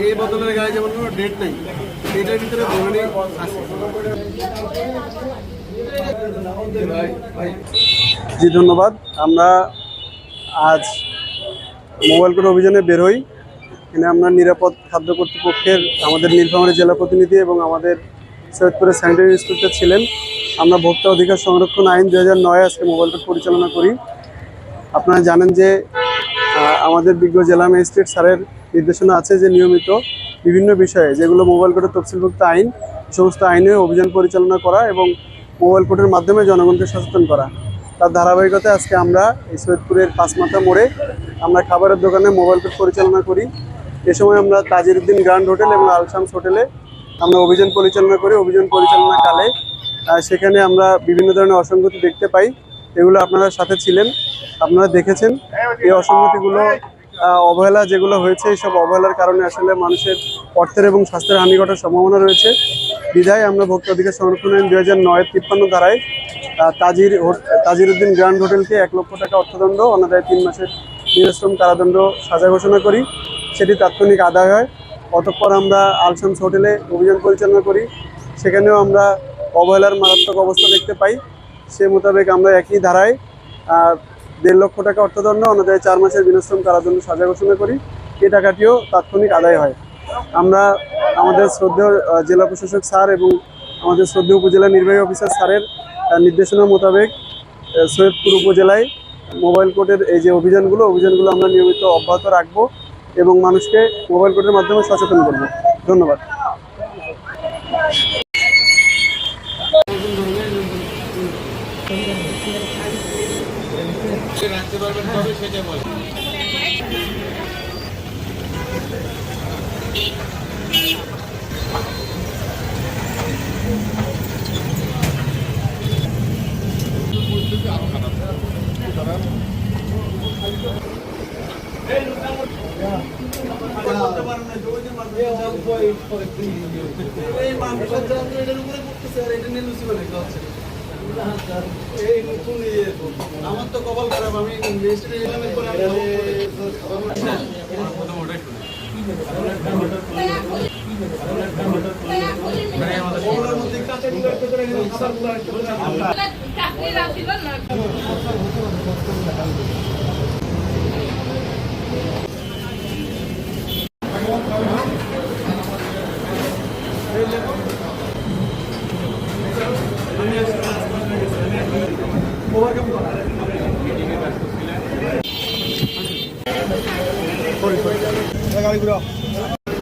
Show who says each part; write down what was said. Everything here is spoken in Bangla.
Speaker 1: এই বোতলের গায়ে যেমন কোনো ডেট নেই, এটার ভিতরে বেমানি আছে। জি ধন্যবাদ। আমরা আজ মোবাইল কোর্ট অভিযানে বের হই। এখানে আমরা নিরাপদ খাদ্য কর্তৃপক্ষের আমাদের নীলফামারী জেলা প্রতিনিধি এবং আমাদের সৈয়দপুরের স্যানিটারি ইন্সপেক্টর ছিলেন। আমরা ভোক্তা অধিকার সংরক্ষণ আইন 2009 আজকে মোবাইল কোর্ট পরিচালনা করি। আপনারা জানেন যে আমাদের বিজ্ঞ জেলা ম্যাজিস্ট্রেট স্যারের নির্দেশনা আছে যে নিয়মিত বিভিন্ন বিষয়ে যেগুলো মোবাইল কোর্টের তফসিলভুক্ত আইন, সমস্ত আইনে অভিযান পরিচালনা করা এবং মোবাইল কোর্টের মাধ্যমে জনগণকে সচেতন করা। তার ধারাবাহিকতায় আজকে আমরা এই সৈয়দপুরের পাঁচমাথা মোড়ে আমরা খাবারের দোকানে মোবাইল কোর্ট পরিচালনা করি। এ সময় আমরা তাজিরউদ্দিন গ্র্যান্ড হোটেল এবং আলশামস হোটেলে আমরা অভিযান পরিচালনা করি। অভিযান পরিচালনাকালে সেখানে আমরা বিভিন্ন ধরনের অসঙ্গতি দেখতে পাই। এগুলো আপনারা সাথে ছিলেন, আপনারা দেখেছেন। এই অসঙ্গতিগুলো অবহেলা যেগুলো হয়েছে, এইসব অবহেলার কারণে আসলে মানুষের অর্থের এবং স্বাস্থ্যের হানি ঘটার সম্ভাবনা রয়েছে। বিধায় আমরা ভোক্তা অধিকার সংরক্ষণ আইন 2009 53 ধারায় তাজিরউদ্দিন গ্র্যান্ড হোটেলকে 1 লক্ষ টাকা অর্থদণ্ড, অন্যথায় 3 মাসের নিরাশ্রম কারাদণ্ড সাজা ঘোষণা করি। সেটি তাৎক্ষণিক আদায় হয়। অতঃপর আমরা আলশামস হোটেলে অভিযান পরিচালনা করি। সেখানেও আমরা অবহেলার মারাত্মক অবস্থা দেখতে পাই। সে মোতাবেক আমরা একই ধারায় 1.5 লক্ষ টাকা অর্থদণ্ড, অন্যথায় 4 মাসের বিনাশ্রম কারাদণ্ড সাজা ঘোষণা করি। এই টাকাটিও তাৎক্ষণিক আদায় হয়। আমরা আমাদের শ্রদ্ধেয় জেলা প্রশাসক স্যার এবং আমাদের শ্রদ্ধেয় উপজেলা নির্বাহী অফিসার স্যারের নির্দেশনা মোতাবেক সৈয়দপুর উপজেলায় মোবাইল কোর্টের এই যে অভিযানগুলো আমরা নিয়মিত অব্যাহত রাখবো এবং মানুষকে মোবাইল কোর্টের মাধ্যমে সচেতন করব। ধন্যবাদ। আমার তো কপাল খারাপ, আমি মধ্যে